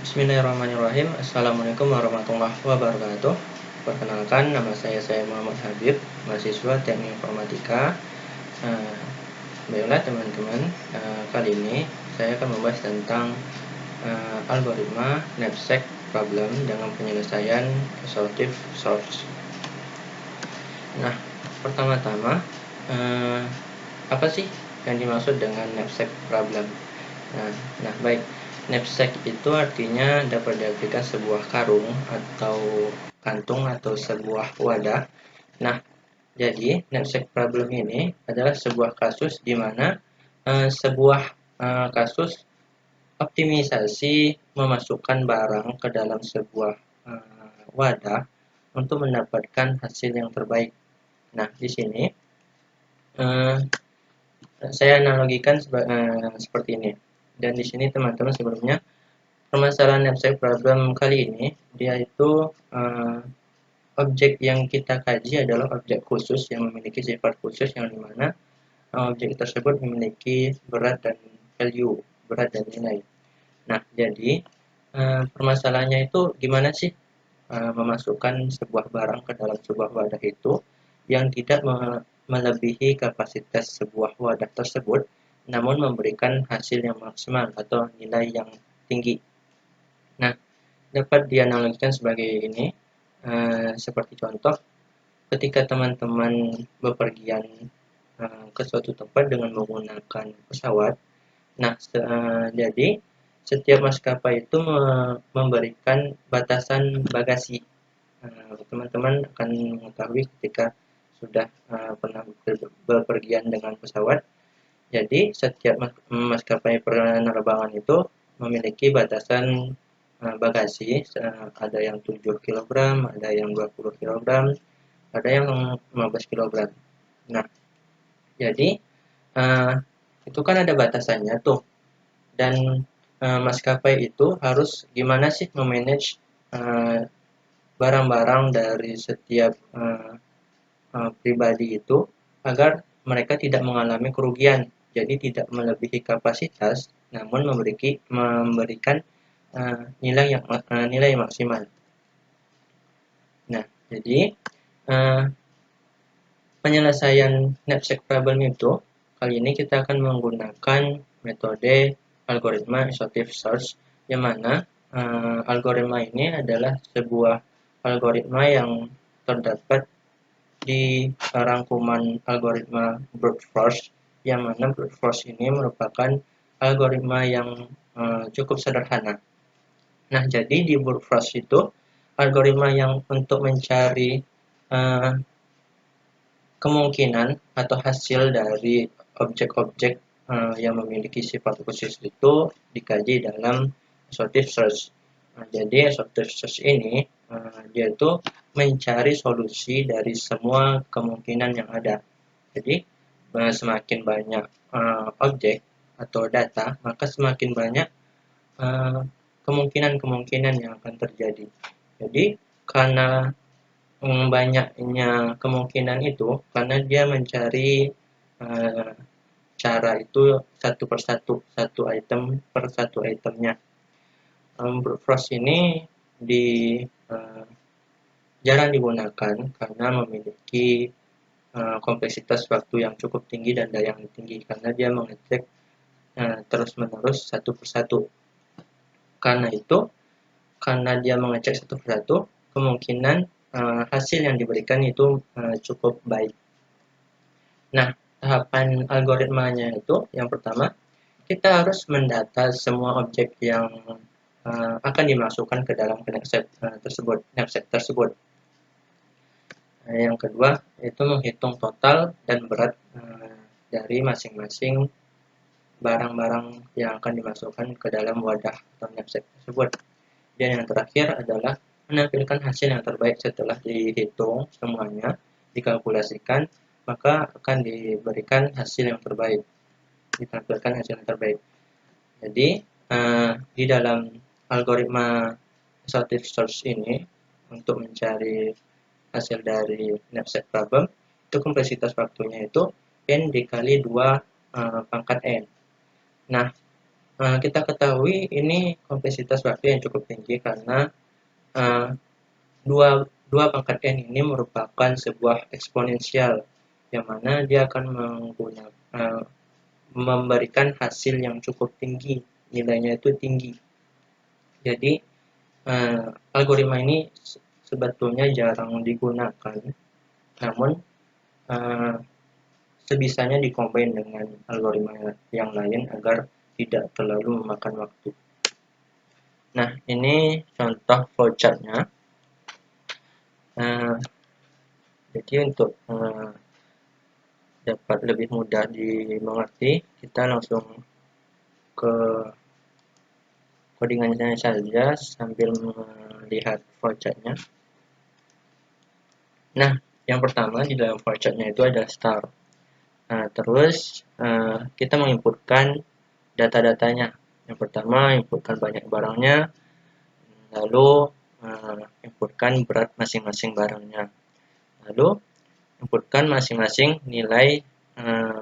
Bismillahirrahmanirrahim. Assalamualaikum warahmatullahi wabarakatuh. Perkenalkan, nama saya Muhammad Habib, mahasiswa Teknik Informatika. Baiklah teman-teman, kali ini saya akan membahas tentang algoritma knapsack problem dengan penyelesaian assortive search. Nah, pertama-tama, apa sih yang dimaksud dengan knapsack problem? Nah, baik. Knapsack itu artinya dapat diartikan sebuah karung atau kantung atau sebuah wadah. Nah, jadi knapsack problem ini adalah sebuah kasus di mana sebuah kasus optimisasi memasukkan barang ke dalam sebuah wadah untuk mendapatkan hasil yang terbaik. Nah, di sini saya analogikan seperti ini. Dan di sini teman-teman sebelumnya permasalahan knapsack problem kali ini dia itu objek yang kita kaji adalah objek khusus yang memiliki sifat khusus yang dimana objek tersebut memiliki berat dan value, berat dan nilai. Nah, jadi permasalahannya itu gimana sih memasukkan sebuah barang ke dalam sebuah wadah itu yang tidak melebihi kapasitas sebuah wadah tersebut, namun memberikan hasil yang maksimal atau nilai yang tinggi. Nah, dapat dianalogikan sebagai ini, seperti contoh, ketika teman-teman bepergian ke suatu tempat dengan menggunakan pesawat. Nah, jadi setiap maskapai itu memberikan batasan bagasi. Teman-teman akan mengetahui ketika sudah pernah bepergian dengan pesawat. Jadi setiap maskapai penerbangan itu memiliki batasan bagasi, ada yang 7 kg, ada yang 20 kg, ada yang 15 kg. Nah, jadi itu kan ada batasannya tuh. Dan maskapai itu harus gimana sih memanage barang-barang dari setiap pribadi itu agar mereka tidak mengalami kerugian, jadi tidak melebihi kapasitas, namun memberikan nilai maksimal. Nah, jadi penyelesaian knapsack problem itu kali ini kita akan menggunakan metode algoritma assortive search, yang mana algoritma ini adalah sebuah algoritma yang terdapat di rangkuman algoritma brute force, yang mana brute force ini merupakan algoritma yang cukup sederhana. Nah, jadi di brute force itu algoritma yang untuk mencari kemungkinan atau hasil dari objek-objek yang memiliki sifat khusus itu dikaji dalam assortive search. Nah, jadi assortive search ini dia itu mencari solusi dari semua kemungkinan yang ada. Jadi semakin banyak objek atau data, maka semakin banyak kemungkinan-kemungkinan yang akan terjadi. Jadi karena banyaknya kemungkinan itu, karena dia mencari cara itu satu persatu, satu item per satu itemnya. Brute force ini jarang digunakan karena memiliki kompleksitas waktu yang cukup tinggi dan daya yang tinggi, karena dia mengecek terus-menerus satu persatu. Karena itu, karena dia mengecek satu persatu, kemungkinan hasil yang diberikan itu cukup baik. Nah, tahapan algoritmanya itu yang pertama, kita harus mendata semua objek yang akan dimasukkan ke dalam knapsack tersebut. Yang kedua, itu menghitung total dan berat dari masing-masing barang-barang yang akan dimasukkan ke dalam wadah atau knapsack tersebut. Dan yang terakhir adalah menampilkan hasil yang terbaik setelah dihitung semuanya, dikalkulasikan, maka akan diberikan hasil yang terbaik, ditampilkan hasil yang terbaik. Jadi di dalam algoritma assortive search ini, untuk mencari hasil dari knapsack problem, itu kompleksitas waktunya itu n dikali 2 pangkat n. Nah, kita ketahui ini kompleksitas waktu yang cukup tinggi karena uh, dua pangkat n ini merupakan sebuah eksponensial yang mana dia akan memberikan hasil yang cukup tinggi, nilainya itu tinggi. Jadi algoritma ini sebetulnya jarang digunakan, namun sebisanya dikombin dengan algoritma yang lain agar tidak terlalu memakan waktu. Nah, ini contoh flowchart-nya. Jadi untuk dapat lebih mudah dimengerti, kita langsung ke codingannya saja sambil melihat flowchart-nya. Nah, yang pertama di dalam flowchart-nya itu ada start. Nah, terus kita menginputkan data-datanya. Yang pertama, inputkan banyak barangnya, lalu inputkan berat masing-masing barangnya. Lalu, inputkan masing-masing nilai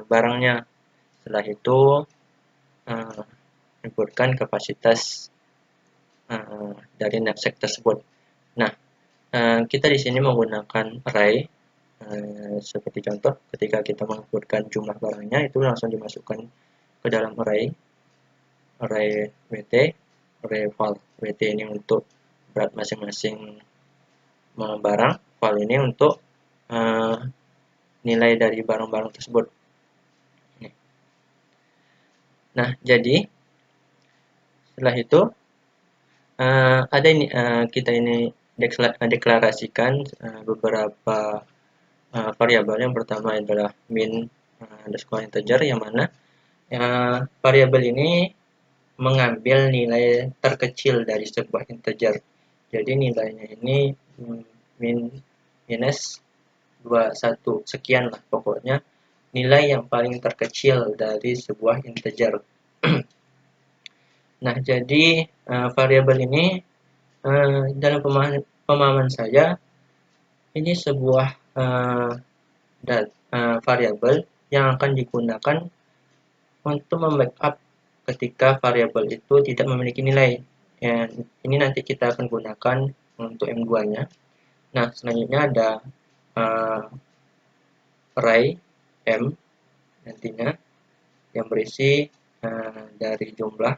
barangnya. Setelah itu, inputkan kapasitas dari knapsack tersebut. Nah, kita di sini menggunakan array. Seperti contoh, ketika kita menginputkan jumlah barangnya, itu langsung dimasukkan ke dalam array WT, array val. WT ini untuk berat masing-masing barang, val ini untuk nilai dari barang-barang tersebut. Nah, jadi setelah itu ada ini kita ini deklarasikan beberapa variabel. Yang pertama adalah min underscore integer, yang mana variabel ini mengambil nilai terkecil dari sebuah integer. Jadi nilainya ini minus 21 sekian lah, pokoknya nilai yang paling terkecil dari sebuah integer. Nah, jadi variabel ini dalam pemahaman saya ini sebuah variabel yang akan digunakan untuk membackup ketika variabel itu tidak memiliki nilai. Ini nanti kita akan gunakan untuk M2-nya. Nah, selanjutnya ada array M nantinya yang berisi dari jumlah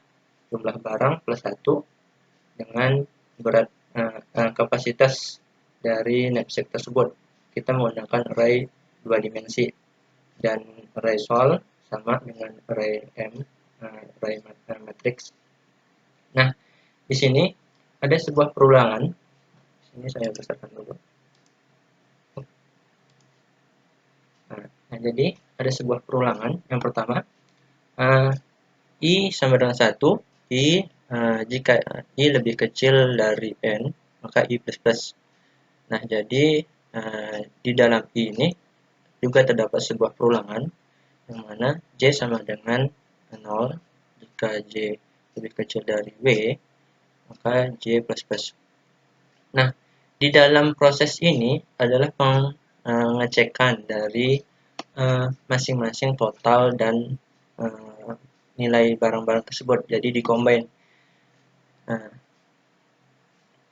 barang plus 1 dengan berat kapasitas dari knapsack tersebut. Kita menggunakan array 2 dimensi, dan array sol sama dengan array M, array matrix. Nah, di sini ada sebuah perulangan. Ini saya besarkan dulu. Nah, jadi ada sebuah perulangan. Yang pertama, I sama dengan 1, I jika I lebih kecil dari N, maka I++. Nah, jadi di dalam I ini juga terdapat sebuah perulangan, yang mana J sama dengan 0. Jika J lebih kecil dari W, maka J++. Nah, di dalam proses ini adalah pengecekan dari masing-masing total dan nilai barang-barang tersebut, jadi dikombin. Nah,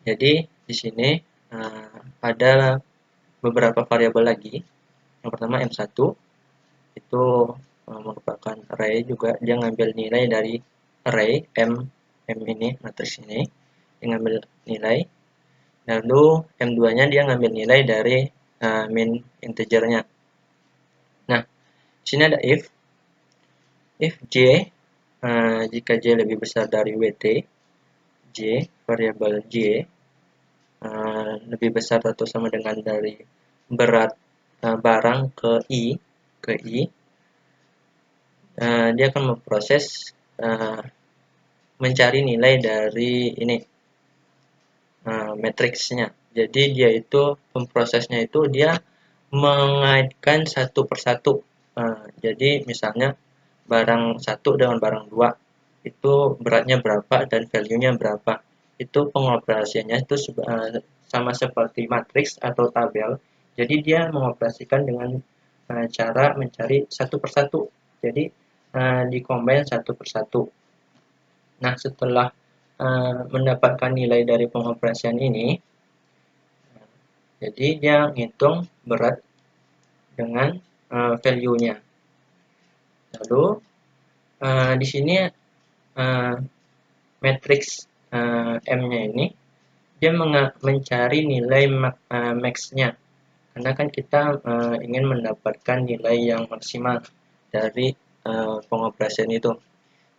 jadi di sini ada beberapa variabel lagi. Yang pertama M1 itu merupakan array juga, dia ngambil nilai dari array M ini, matriks ini, dia ngambil nilai. Lalu M2-nya dia ngambil nilai dari min integernya. Nah, di sini ada if J jika J lebih besar dari WT, J variabel J lebih besar atau sama dengan dari berat barang ke I, dia akan memproses mencari nilai dari ini matriksnya. Jadi dia itu pemprosesnya itu dia mengaitkan satu persatu. Jadi misalnya barang 1 dengan barang 2 itu beratnya berapa dan value-nya berapa. Itu pengoperasiannya itu sama seperti matriks atau tabel. Jadi dia mengoperasikan dengan cara mencari satu persatu. Jadi dikombin satu persatu. Nah, setelah mendapatkan nilai dari pengoperasian ini, jadi dia ngitung berat dengan value-nya. Lalu di sini matriks M-nya ini dia mencari nilai max-nya, karena kan kita ingin mendapatkan nilai yang maksimal dari pengoperasian itu.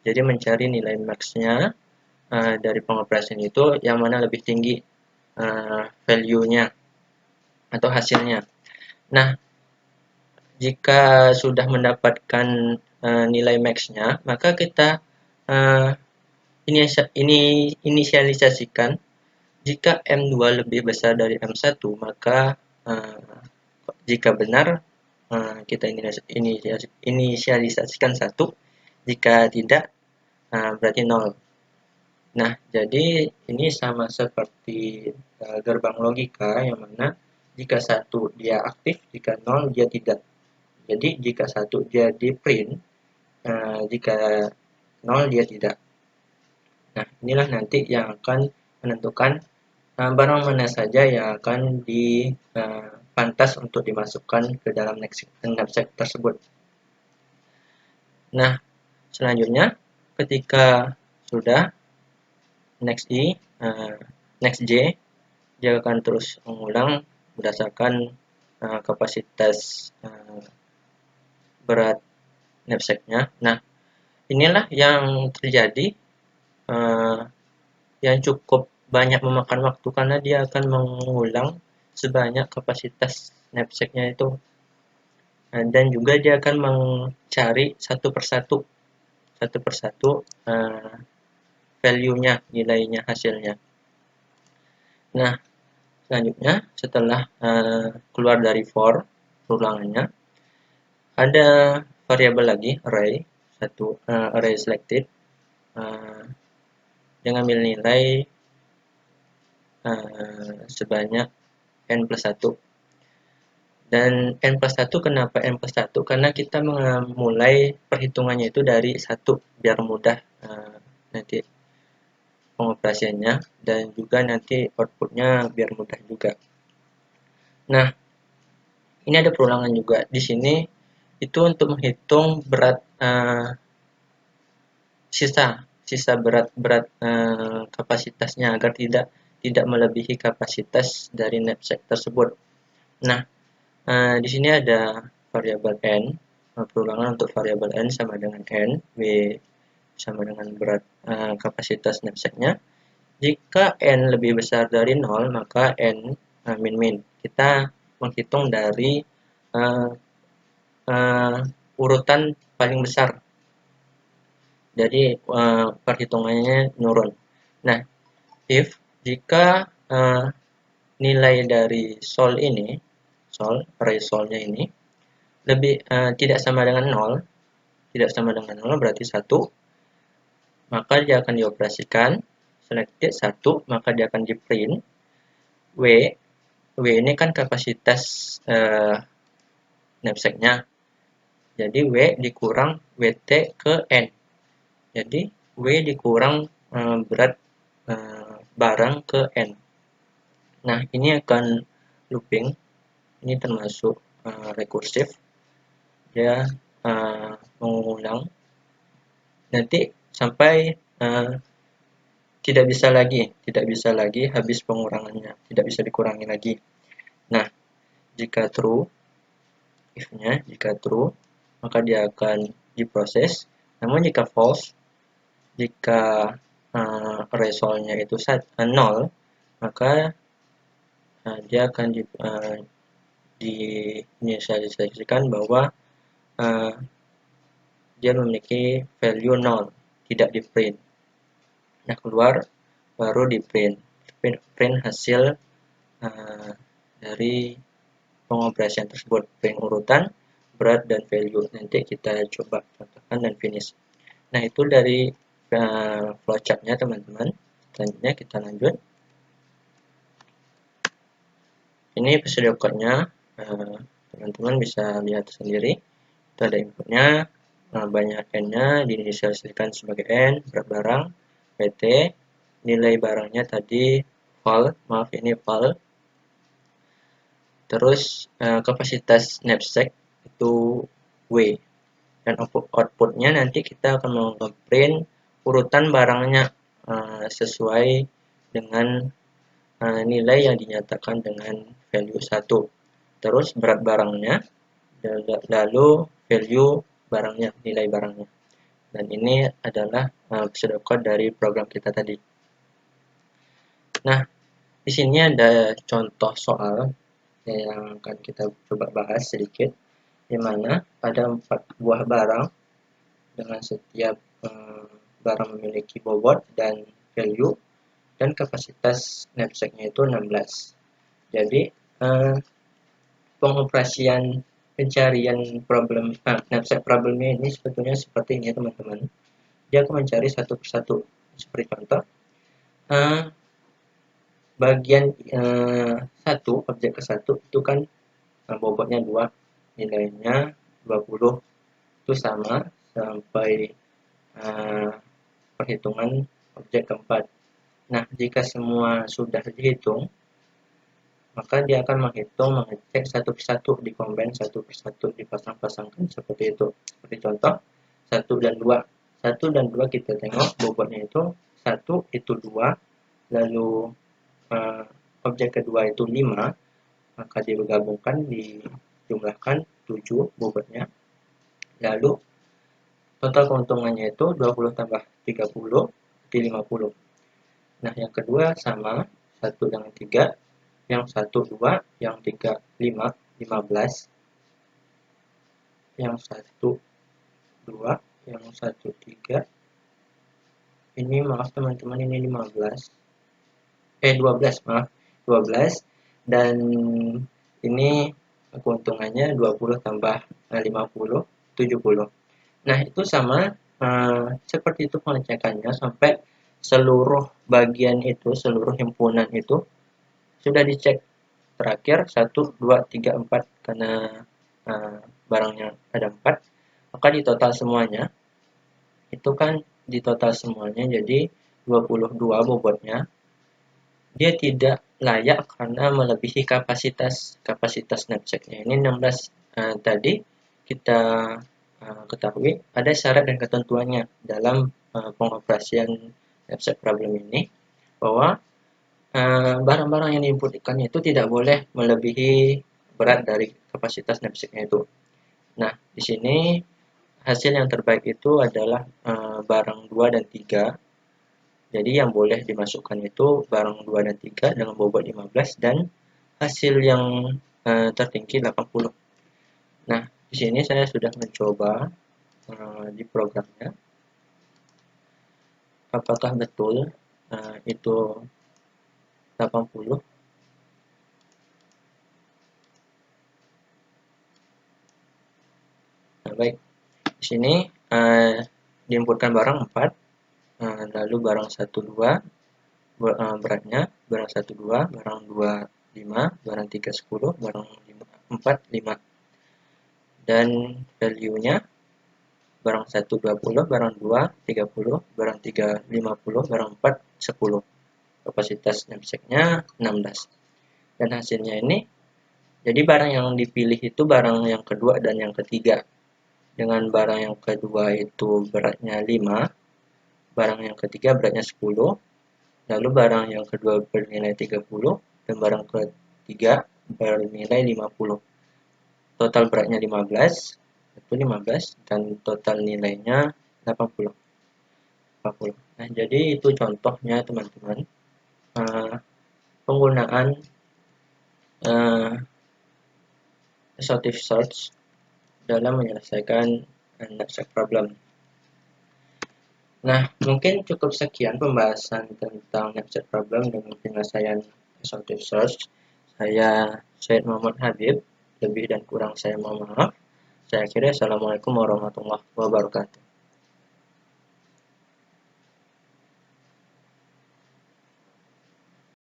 Jadi mencari nilai max-nya dari pengoperasian itu yang mana lebih tinggi value-nya atau hasilnya. Nah, jika sudah mendapatkan nilai max-nya, maka kita inisialisasikan jika M2 lebih besar dari M1, maka jika benar kita inisialisasikan 1, jika tidak berarti 0. Nah, jadi ini sama seperti gerbang logika, yang mana jika 1 dia aktif, jika 0 dia tidak. Jadi jika 1 dia di print, jika 0 dia tidak. Nah, inilah nanti yang akan menentukan barang mana saja yang akan pantas untuk dimasukkan ke dalam knapsack tersebut. Nah, selanjutnya ketika sudah next next J, dia akan terus mengulang berdasarkan kapasitas berat knapsacknya. Nah, inilah yang terjadi yang cukup banyak memakan waktu, karena dia akan mengulang sebanyak kapasitas knapsacknya itu, dan juga dia akan mencari satu persatu value-nya, nilainya, hasilnya. Nah, selanjutnya setelah keluar dari for ulangannya, ada variabel lagi array array selected dengan ngambil nilai sebanyak n plus 1. Dan n plus 1, kenapa n plus 1? Karena kita memulai perhitungannya itu dari 1, biar mudah nanti pengoperasiannya, dan juga nanti outputnya biar mudah juga. Nah, ini ada perulangan juga di sini, itu untuk menghitung berat sisa berat kapasitasnya, agar tidak melebihi kapasitas dari knapsack tersebut. Nah, di sini ada variabel n, perulangan untuk variabel n sama dengan n, w sama dengan berat kapasitas knapsacknya. Jika n lebih besar dari 0, maka n min. Kita menghitung dari urutan paling besar, jadi perhitungannya nurun. Nah, if jika nilai dari sol ini, array solnya ini lebih tidak sama dengan 0, berarti 1, maka dia akan dioperasikan. Selected 1, maka dia akan di print. W ini kan kapasitas knapsacknya, jadi W dikurang WT ke N, jadi W dikurang berat barang ke N. Nah, ini akan looping, ini termasuk rekursif, dia mengulang nanti sampai tidak bisa lagi habis pengurangannya, tidak bisa dikurangi lagi. Nah, jika true, if-nya jika true, maka dia akan diproses. Namun jika false, jika array solnya itu 0, maka dia akan diinisialisasikan bahwa dia memiliki value 0, tidak di print. Nah, keluar baru di print hasil dari pengoperasian tersebut, print urutan, berat, dan value. Nanti kita coba contohkan dan finish. Nah, itu dari flowchart-nya, teman-teman. Selanjutnya kita lanjut. Ini procedure code-nya, teman-teman bisa lihat sendiri. Itu ada inputnya, banyak n-nya diinisialisasikan sebagai n, berat barang, PT, nilai barangnya tadi val, maaf ini val. Terus kapasitas knapsack itu W, dan outputnya nanti kita akan nge-print urutan barangnya sesuai dengan nilai yang dinyatakan dengan value 1. Terus berat barangnya, lalu value barangnya, nilai barangnya. Dan ini adalah pseudocode dari program kita tadi. Nah, di sini ada contoh soal yang akan kita coba bahas sedikit, di mana ada 4 buah barang dengan setiap barang memiliki bobot dan value, dan kapasitas knapsacknya itu 16. Jadi pengoperasian pencarian problem knapsack problemnya ini sebetulnya seperti ini teman-teman. Dia akan mencari satu persatu. Seperti contoh, bagian satu, objek ke satu itu kan bobotnya 2, nilainya 20. Itu sama sampai perhitungan objek keempat. Nah, jika semua sudah dihitung, maka dia akan mengecek satu persatu, dikombin satu persatu, dipasang-pasangkan seperti itu. Seperti contoh 1 dan 2. 1 dan 2 kita tengok bobotnya itu 1 itu 2, lalu objek kedua itu 5, maka digabungkan, dijumlahkan 7 bobotnya. Lalu total keuntungannya itu 20 tambah 30 di 50. Nah, yang kedua sama 1 dengan 3, yang 1 2, yang 3 5, 15. Yang 1 2, yang 1 3. Ini maaf teman-teman, ini 15. 12, maaf. 12, dan ini keuntungannya 20 tambah 50, 70. Nah, itu sama seperti itu pengecekannya sampai seluruh bagian itu, seluruh himpunan itu sudah dicek. Terakhir 1, 2, 3, 4, karena barangnya ada 4, maka di total semuanya itu kan di total semuanya jadi 22 bobotnya. Dia tidak layak karena melebihi kapasitas knapsacknya. Ini 16 tadi kita ketahui ada syarat dan ketentuannya dalam pengoperasian knapsack problem ini, bahwa barang-barang yang diinputkan itu tidak boleh melebihi berat dari kapasitas knapsacknya itu. Nah, di sini hasil yang terbaik itu adalah barang 2 dan 3. Jadi yang boleh dimasukkan itu barang 2 dan 3 dengan bobot 15, dan hasil yang tertinggi 80. Nah, di sini saya sudah mencoba di programnya. Apakah betul itu 80? Nah, baik. Di sini diinputkan barang 4, lalu barang 1 2, beratnya barang 1 2, barang 2 5, barang 3 10, barang 4 5. Dan value-nya barang 1 20, barang 2 30, barang 3 50, barang 4 10. Kapasitas knapsacknya 16. Dan hasilnya ini, jadi barang yang dipilih itu barang yang kedua dan yang ketiga. Dengan barang yang kedua itu beratnya 5, barang yang ketiga beratnya 10, lalu barang yang kedua bernilai 30, dan barang ketiga bernilai 50. Total beratnya 15, itu 15, dan total nilainya 80. Nah, jadi itu contohnya teman-teman, penggunaan assortive search dalam menyelesaikan knapsack problem. Nah, mungkin cukup sekian pembahasan tentang knapsack problem dengan penyelesaian assortive search. Saya Syed Muhammad Habib, lebih dan kurang saya mohon maaf. Saya akhiri, assalamualaikum warahmatullahi wabarakatuh.